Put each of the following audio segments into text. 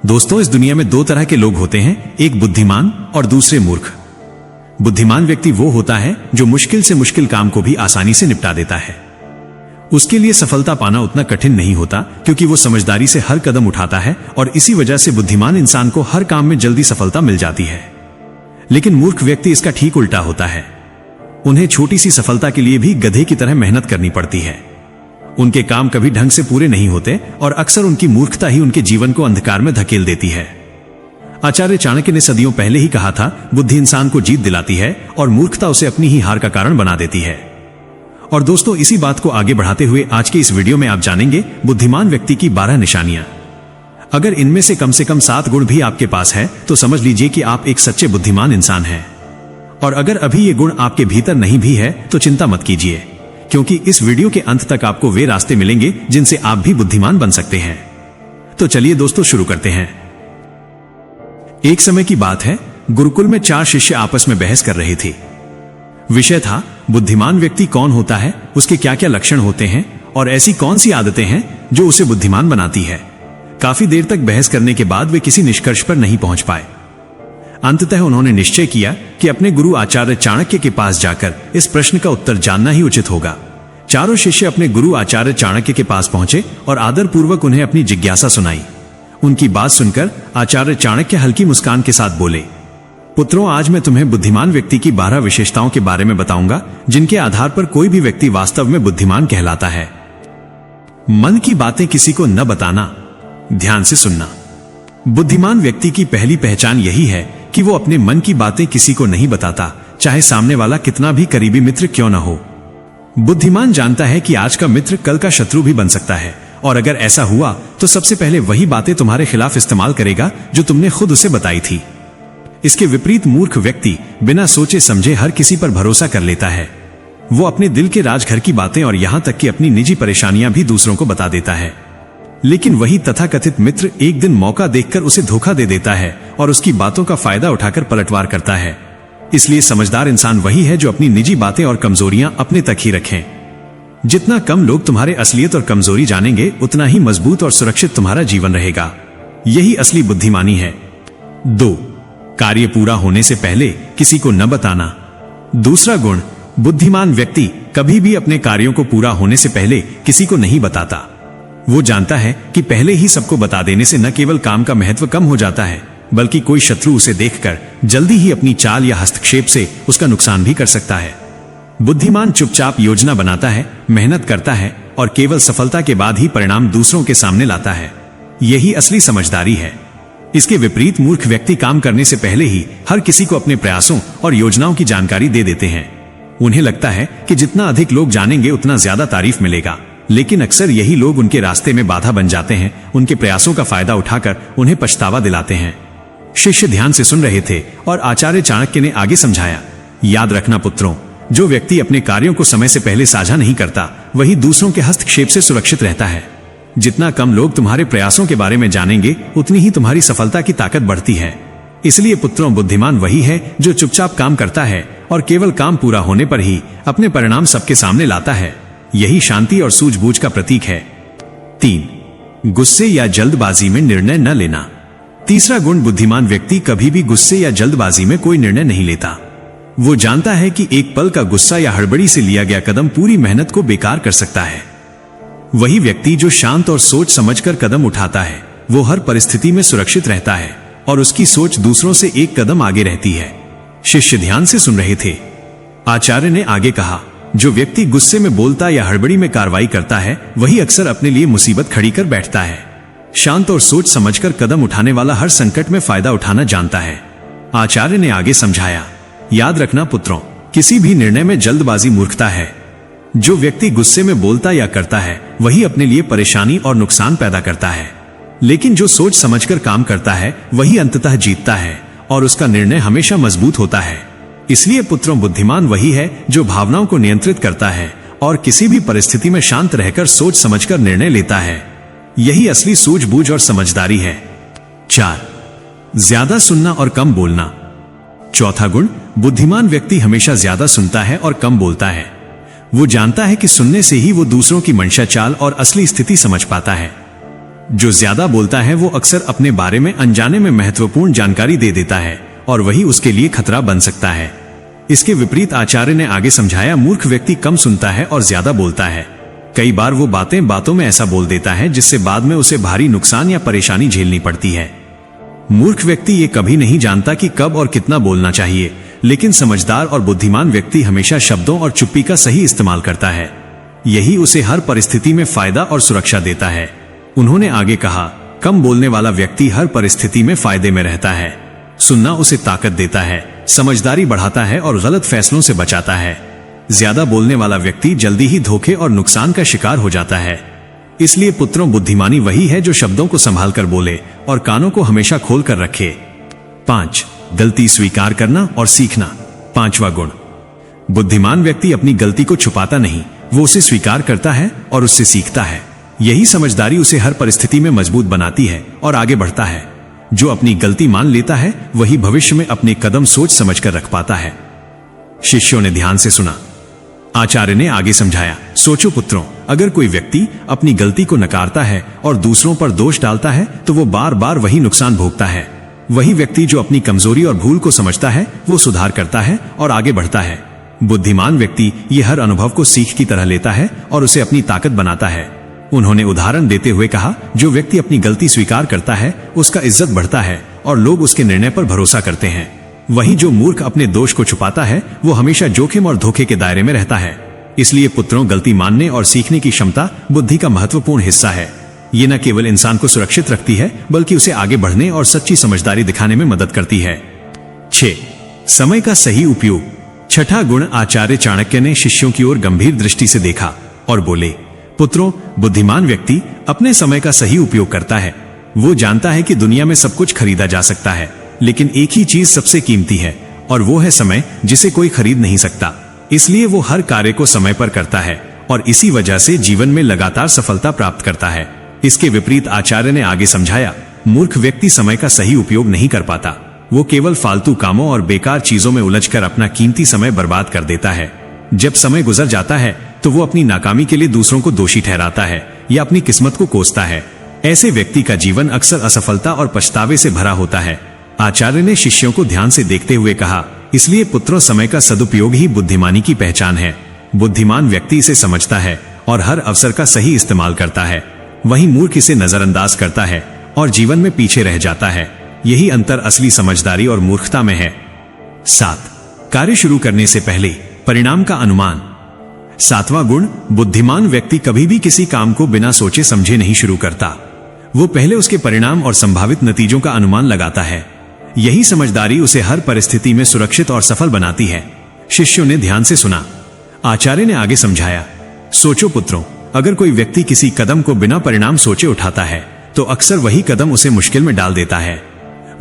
दोस्तों, इस दुनिया में दो तरह के लोग होते हैं, एक बुद्धिमान और दूसरे मूर्ख। बुद्धिमान व्यक्ति वो होता है जो मुश्किल से मुश्किल काम को भी आसानी से निपटा देता है। उसके लिए सफलता पाना उतना कठिन नहीं होता, क्योंकि वो समझदारी से हर कदम उठाता है और इसी वजह से बुद्धिमान इंसान को हर काम में जल्दी सफलता मिल जाती है। लेकिन मूर्ख व्यक्ति इसका ठीक उल्टा होता है। उन्हें छोटी सी सफलता के लिए भी गधे की तरह मेहनत करनी पड़ती है। उनके काम कभी ढंग से पूरे नहीं होते और अक्सर उनकी मूर्खता ही उनके जीवन को अंधकार में धकेल देती है। आचार्य चाणक्य ने सदियों पहले ही कहा था, बुद्धि इंसान को जीत दिलाती है और मूर्खता उसे अपनी ही हार का कारण बना देती है। और दोस्तों, इसी बात को आगे बढ़ाते हुए आज के इस वीडियो में आप जानेंगे बुद्धिमान व्यक्ति की 12 निशानियां। अगर इनमें से कम 7 गुण भी आपके पास है तो समझ लीजिए कि आप एक सच्चे बुद्धिमान इंसान हैं। और अगर अभी ये गुण आपके भीतर नहीं भी है तो चिंता मत कीजिए, क्योंकि इस वीडियो के अंत तक आपको वे रास्ते मिलेंगे जिनसे आप भी बुद्धिमान बन सकते हैं। तो चलिए दोस्तों, शुरू करते हैं। एक समय की बात है, गुरुकुल में 4 शिष्य आपस में बहस कर रहे थे। विषय था, बुद्धिमान व्यक्ति कौन होता है, उसके क्या क्या लक्षण होते हैं और ऐसी कौन सी आदतें हैं जो उसे बुद्धिमान बनाती है। काफी देर तक बहस करने के बाद वे किसी निष्कर्ष पर नहीं पहुंच पाए। अंततः उन्होंने निश्चय किया कि अपने गुरु आचार्य चाणक्य के पास जाकर इस प्रश्न का उत्तर जानना ही उचित होगा। चारों शिष्य अपने गुरु आचार्य चाणक्य के पास पहुंचे और आदरपूर्वक उन्हें अपनी जिज्ञासा सुनाई। उनकी बात सुनकर आचार्य चाणक्य हल्की मुस्कान के साथ बोले, पुत्रों, आज मैं तुम्हें बुद्धिमान व्यक्ति की 12 विशेषताओं के बारे में बताऊंगा, जिनके आधार पर कोई भी व्यक्ति वास्तव में बुद्धिमान कहलाता है। मन की बातें किसी को न बताना, ध्यान से सुनना। बुद्धिमान व्यक्ति की पहली पहचान यही है कि वो अपने मन की बातें किसी को नहीं बताता, चाहे सामने वाला कितना भी करीबी मित्र क्यों न हो। बुद्धिमान जानता है कि आज का मित्र कल का शत्रु भी बन सकता है, और अगर ऐसा हुआ तो सबसे पहले वही बातें तुम्हारे खिलाफ इस्तेमाल करेगा जो तुमने खुद उसे बताई थी। इसके विपरीत मूर्ख व्यक्ति बिना सोचे समझे हर किसी पर भरोसा कर लेता है। वो अपने दिल के राजघर की बातें और यहां तक कि अपनी निजी परेशानियां भी दूसरों को बता देता है। लेकिन वही तथाकथित मित्र एक दिन मौका देखकर उसे धोखा दे देता है और उसकी बातों का फायदा उठाकर पलटवार करता है। इसलिए समझदार इंसान वही है जो अपनी निजी बातें और कमजोरियां अपने तक ही रखें। जितना कम लोग तुम्हारे असलियत और कमजोरी जानेंगे, उतना ही मजबूत और सुरक्षित तुम्हारा जीवन रहेगा। यही असली बुद्धिमानी है। 2. कार्य पूरा होने से पहले किसी को न बताना। दूसरा गुण, बुद्धिमान व्यक्ति कभी भी अपने कार्यों को पूरा होने से पहले किसी को नहीं बताता। वो जानता है कि पहले ही सबको बता देने से न केवल काम का महत्व कम हो जाता है, बल्कि कोई शत्रु उसे देखकर जल्दी ही अपनी चाल या हस्तक्षेप से उसका नुकसान भी कर सकता है। बुद्धिमान चुपचाप योजना बनाता है, मेहनत करता है और केवल सफलता के बाद ही परिणाम दूसरों के सामने लाता है। यही असली समझदारी है। इसके विपरीत मूर्ख व्यक्ति काम करने से पहले ही हर किसी को अपने प्रयासों और योजनाओं की जानकारी दे देते हैं। उन्हें लगता है कि जितना अधिक लोग जानेंगे उतना ज्यादा तारीफ मिलेगा, लेकिन अक्सर यही लोग उनके रास्ते में बाधा बन जाते हैं, उनके प्रयासों का फायदा उठाकर उन्हें पछतावा दिलाते हैं। शिष्य ध्यान से सुन रहे थे और आचार्य चाणक्य ने आगे समझाया, याद रखना पुत्रों, जो व्यक्ति अपने कार्यों को समय से पहले साझा नहीं करता, वही दूसरों के हस्तक्षेप से सुरक्षित रहता है। जितना कम लोग तुम्हारे प्रयासों के बारे में जानेंगे, उतनी ही तुम्हारी सफलता की ताकत बढ़ती है। इसलिए पुत्रों, बुद्धिमान वही है जो चुपचाप काम करता है और केवल काम पूरा होने पर ही अपने परिणाम सबके सामने लाता है। यही शांति और सूझबूझ का प्रतीक है। 3. गुस्से या जल्दबाजी में निर्णय न लेना। तीसरा गुण, बुद्धिमान व्यक्ति कभी भी गुस्से या जल्दबाजी में कोई निर्णय नहीं लेता। वो जानता है कि एक पल का गुस्सा या हड़बड़ी से लिया गया कदम पूरी मेहनत को बेकार कर सकता है। वही व्यक्ति जो शांत और सोच समझकर कदम उठाता है, वो हर परिस्थिति में सुरक्षित रहता है और उसकी सोच दूसरों से एक कदम आगे रहती है। शिष्य ध्यान से सुन रहे थे। आचार्य ने आगे कहा, जो व्यक्ति गुस्से में बोलता या हड़बड़ी में कार्रवाई करता है, वही अक्सर अपने लिए मुसीबत खड़ी कर बैठता है। शांत और सोच समझकर कदम उठाने वाला हर संकट में फायदा उठाना जानता है। आचार्य ने आगे समझाया, याद रखना पुत्रों, किसी भी निर्णय में जल्दबाजी मूर्खता है। जो व्यक्ति गुस्से में बोलता या करता है, वही अपने लिए परेशानी और नुकसान पैदा करता है। लेकिन जो सोच समझकर काम करता है, वही अंततः जीतता है और उसका निर्णय हमेशा मजबूत होता है। इसलिए पुत्रों, बुद्धिमान वही है जो भावनाओं को नियंत्रित करता है और किसी भी परिस्थिति में शांत रहकर सोच समझकर निर्णय लेता है। यही असली सूझबूझ और समझदारी है। 4. ज्यादा सुनना और कम बोलना। चौथा गुण, बुद्धिमान व्यक्ति हमेशा ज्यादा सुनता है और कम बोलता है। वो जानता है कि सुनने से ही वो दूसरों की मंशा, चाल और असली स्थिति समझ पाता है। जो ज्यादा बोलता है वो अक्सर अपने बारे में अनजाने में महत्वपूर्ण जानकारी दे देता है और वही उसके लिए खतरा बन सकता है। इसके विपरीत आचार्य ने आगे समझाया, मूर्ख व्यक्ति कम सुनता है और ज्यादा बोलता है। कई बार वो बातें बातों में ऐसा बोल देता है जिससे बाद में उसे भारी नुकसान या परेशानी झेलनी पड़ती है। मूर्ख व्यक्ति ये कभी नहीं जानता कि कब और कितना बोलना चाहिए, लेकिन समझदार और बुद्धिमान व्यक्ति हमेशा शब्दों और चुप्पी का सही इस्तेमाल करता है। यही उसे हर परिस्थिति में फायदा और सुरक्षा देता है। उन्होंने आगे कहा, कम बोलने वाला व्यक्ति हर परिस्थिति में फायदे में रहता है। सुनना उसे ताकत देता है, समझदारी बढ़ाता है और गलत फैसलों से बचाता है। ज्यादा बोलने वाला व्यक्ति जल्दी ही धोखे और नुकसान का शिकार हो जाता है। इसलिए पुत्रों, बुद्धिमानी वही है जो शब्दों को संभाल कर बोले और कानों को हमेशा खोल कर रखे। 5. गलती स्वीकार करना और सीखना। 5वां गुण। बुद्धिमान व्यक्ति अपनी गलती को छुपाता नहीं, वो उसे स्वीकार करता है और उससे सीखता है। यही समझदारी उसे हर परिस्थिति में मजबूत बनाती है और आगे बढ़ता है। जो अपनी गलती मान लेता है वही भविष्य में अपने कदम सोच समझकर रख पाता है। शिष्यों ने ध्यान से सुना। आचार्य ने आगे समझाया, सोचो पुत्रों, अगर कोई व्यक्ति अपनी गलती को नकारता है और दूसरों पर दोष डालता है तो वो बार बार वही नुकसान भोगता है। वही व्यक्ति जो अपनी कमजोरी और भूल को समझता है वो सुधार करता है और आगे बढ़ता है। बुद्धिमान व्यक्ति ये हर अनुभव को सीख की तरह लेता है और उसे अपनी ताकत बनाता है। उन्होंने उदाहरण देते हुए कहा, जो व्यक्ति अपनी गलती स्वीकार करता है उसका इज्जत बढ़ता है और लोग उसके निर्णय पर भरोसा करते हैं। वही जो मूर्ख अपने दोष को छुपाता है वो हमेशा जोखिम और धोखे के दायरे में रहता है। इसलिए पुत्रों, गलती मानने और सीखने की क्षमता बुद्धि का महत्वपूर्ण हिस्सा है। ये न केवल इंसान को सुरक्षित रखती है बल्कि उसे आगे बढ़ने और सच्ची समझदारी दिखाने में मदद करती है। 6. समय का सही उपयोग। 6ठा गुण। आचार्य चाणक्य ने शिष्यों की ओर गंभीर दृष्टि से देखा और बोले, पुत्रों, बुद्धिमान व्यक्ति अपने समय का सही उपयोग करता है। वो जानता है कि दुनिया में सब कुछ खरीदा जा सकता है, लेकिन एक ही चीज सबसे कीमती है और वो है समय, जिसे कोई खरीद नहीं सकता। इसलिए वो हर कार्य को समय पर करता है और इसी वजह से जीवन में लगातार सफलता प्राप्त करता है। इसके विपरीत आचार्य ने आगे समझाया, मूर्ख व्यक्ति समय का सही उपयोग नहीं कर पाता। वो केवल फालतू कामों और बेकार चीजों में उलझकर अपना कीमती समय बर्बाद कर देता है। जब समय गुजर जाता है तो वो अपनी नाकामी के लिए दूसरों को दोषी ठहराता है या अपनी किस्मत को कोसता है। ऐसे व्यक्ति का जीवन अक्सर असफलता और पछतावे से भरा होता है। आचार्य ने शिष्यों को ध्यान से देखते हुए कहा, इसलिए पुत्रों, समय का सदुपयोग ही बुद्धिमानी की पहचान है। बुद्धिमान व्यक्ति इसे समझता है और हर अवसर का सही इस्तेमाल करता है। वहीं मूर्ख इसे नजरअंदाज करता है और जीवन में पीछे रह जाता है। यही अंतर असली समझदारी और मूर्खता में है। 7. कार्य शुरू करने से पहले परिणाम का अनुमान। 7वां गुण। बुद्धिमान व्यक्ति कभी भी किसी काम को बिना सोचे समझे नहीं शुरू करता। वो पहले उसके परिणाम और संभावित नतीजों का अनुमान लगाता है। यही समझदारी उसे हर परिस्थिति में सुरक्षित और सफल बनाती है। शिष्यों ने ध्यान से सुना। आचार्य ने आगे समझाया, सोचो पुत्रों, अगर कोई व्यक्ति किसी कदम को बिना परिणाम सोचे उठाता है तो अक्सर वही कदम उसे मुश्किल में डाल देता है।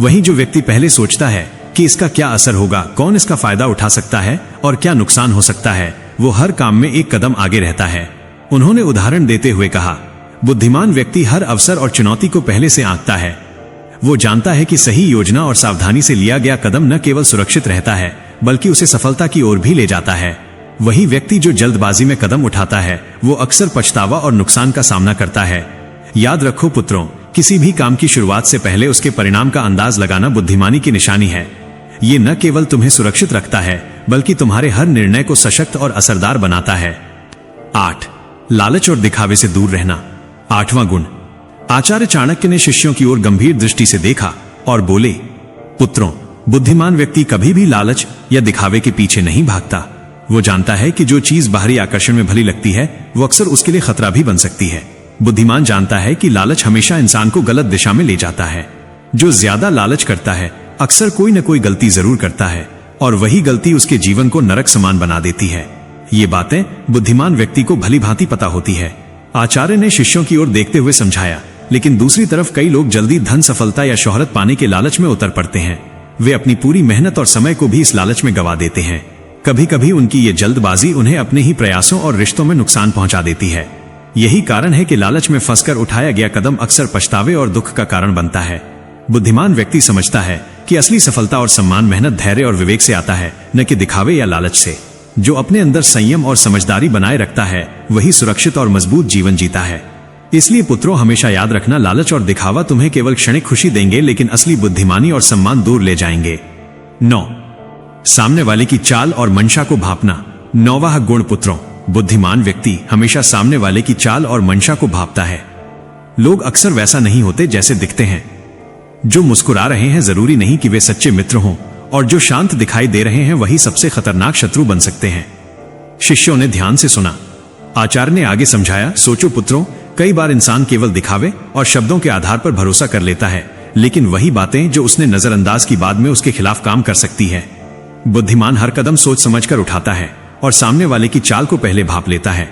वहीं जो व्यक्ति पहले सोचता है कि इसका क्या असर होगा, कौन इसका फायदा उठा सकता है और क्या नुकसान हो सकता है, वो हर काम में एक कदम आगे रहता है। उन्होंने उदाहरण देते हुए कहा, बुद्धिमान व्यक्ति हर अवसर और चुनौती को पहले से आंकता है। वो जानता है कि सही योजना और सावधानी से लिया गया कदम न केवल सुरक्षित रहता है बल्कि उसे सफलता की ओर भी ले जाता है। वही व्यक्ति जो जल्दबाजी में कदम उठाता है वो अक्सर पछतावा और नुकसान का सामना करता है। याद रखो पुत्रों, किसी भी काम की शुरुआत से पहले उसके परिणाम का अंदाज लगाना बुद्धिमानी की निशानी है। ये न केवल तुम्हें सुरक्षित रखता है बल्कि तुम्हारे हर निर्णय को सशक्त और असरदार बनाता है। 8. लालच और दिखावे से दूर रहना। 8वां गुण। आचार्य चाणक्य ने शिष्यों की ओर गंभीर दृष्टि से देखा और बोले, पुत्रों, बुद्धिमान व्यक्ति कभी भी लालच या दिखावे के पीछे नहीं भागता। वो जानता है कि जो चीज बाहरी आकर्षण में भली लगती है वो अक्सर उसके लिए खतरा भी बन सकती है। बुद्धिमान जानता है कि लालच हमेशा इंसान को गलत दिशा में ले जाता है। जो ज्यादा लालच करता है अक्सर कोई न कोई गलती जरूर करता है और वही गलती उसके जीवन को नरक समान बना देती है। ये बातें बुद्धिमान व्यक्ति को भली भांति पता होती है। आचार्य ने शिष्यों की ओर देखते हुए समझाया, लेकिन दूसरी तरफ कई लोग जल्दी धन, सफलता या शोहरत पाने के लालच में उतर पड़ते हैं। वे अपनी पूरी मेहनत और समय को भी इस लालच में गवा देते हैं। कभी कभी उनकी ये जल्दबाजी उन्हें अपने ही प्रयासों और रिश्तों में नुकसान पहुंचा देती है। यही कारण है कि लालच में फंसकर उठाया गया कदम अक्सर पछतावे और दुख का कारण बनता है। बुद्धिमान व्यक्ति समझता है कि असली सफलता और सम्मान मेहनत, धैर्य और विवेक से आता है, न कि दिखावे या लालच से। जो अपने अंदर संयम और समझदारी बनाए रखता है वही सुरक्षित और मजबूत जीवन जीता है। इसलिए पुत्रों, हमेशा याद रखना, लालच और दिखावा तुम्हें केवल क्षणिक खुशी देंगे, लेकिन असली बुद्धिमानी और सम्मान दूर ले जाएंगे। 9. सामने वाले की चाल और मंशा को भांपना। 9वां गुण पुत्रों, बुद्धिमान व्यक्ति हमेशा सामने वाले की चाल और मंशा को भांपता है। लोग अक्सर वैसा नहीं होते जैसे दिखते हैं। जो मुस्कुरा रहे हैं जरूरी नहीं कि वे सच्चे मित्र हों, और जो शांत दिखाई दे रहे हैं वही सबसे खतरनाक शत्रु बन सकते हैं। शिष्यों ने ध्यान से सुना। आचार्य ने आगे समझाया, सोचो पुत्रों, कई बार इंसान केवल दिखावे और शब्दों के आधार पर भरोसा कर लेता है, लेकिन वही बातें जो उसने नजरअंदाज की बाद में उसके खिलाफ काम कर सकती है। बुद्धिमान हर कदम सोच समझकर उठाता है और सामने वाले की चाल को पहले भांप लेता है।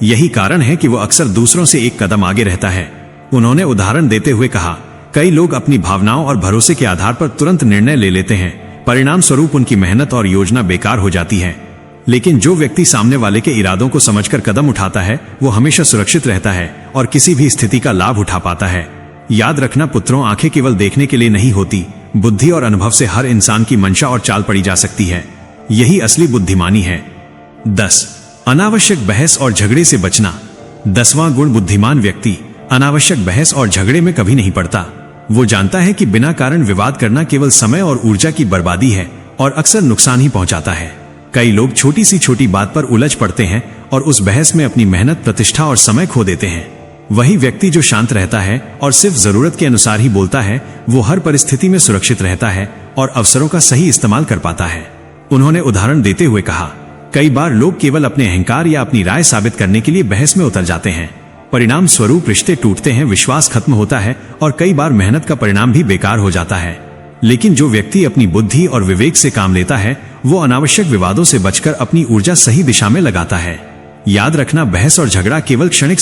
यही कारण है कि वो अक्सर दूसरों से एक कदम आगे रहता है। उन्होंने उदाहरण देते हुए कहा, कई लोग अपनी भावनाओं और भरोसे के आधार पर तुरंत निर्णय ले लेते हैं, परिणाम स्वरूप उनकी मेहनत और योजना बेकार हो जाती है। लेकिन जो व्यक्ति सामने वाले के इरादों को समझकर कदम उठाता है, वो हमेशा सुरक्षित रहता है और किसी भी स्थिति का लाभ उठा पाता है। याद रखना पुत्रों, आंखें केवल देखने के लिए नहीं होती, बुद्धि और अनुभव से हर इंसान की मंशा और चाल पड़ी जा सकती है। यही असली बुद्धिमानी है। 10. अनावश्यक बहस और झगड़े से बचना। 10वां गुण, बुद्धिमान व्यक्ति अनावश्यक बहस और झगड़े में कभी नहीं पड़ता। वो जानता है कि बिना कारण विवाद करना केवल समय और ऊर्जा की बर्बादी है और अक्सर नुकसान ही पहुंचाता है। कई लोग छोटी सी छोटी बात पर उलझ पड़ते हैं और उस बहस में अपनी मेहनत, प्रतिष्ठा और समय खो देते हैं। वही व्यक्ति जो शांत रहता है और सिर्फ जरूरत के अनुसार ही बोलता है, वो हर परिस्थिति में सुरक्षित रहता है और अवसरों का सही इस्तेमाल कर पाता है। उन्होंने उदाहरण देते हुए कहा, कई बार लोग केवल अपने अहंकार या अपनी राय साबित करने के लिए बहस में उतर जाते हैं। परिणाम स्वरूप रिश्ते टूटते हैं, विश्वास खत्म होता है और कई बार मेहनत का परिणाम भी बेकार हो जाता है। लेकिन जो व्यक्ति अपनी बुद्धि और विवेक से काम लेता है, वो अनावश्यक विवादों से बचकर अपनी ऊर्जा सही दिशा में लगाता है। याद रखना, बहस और झगड़ा केवल क्षणिक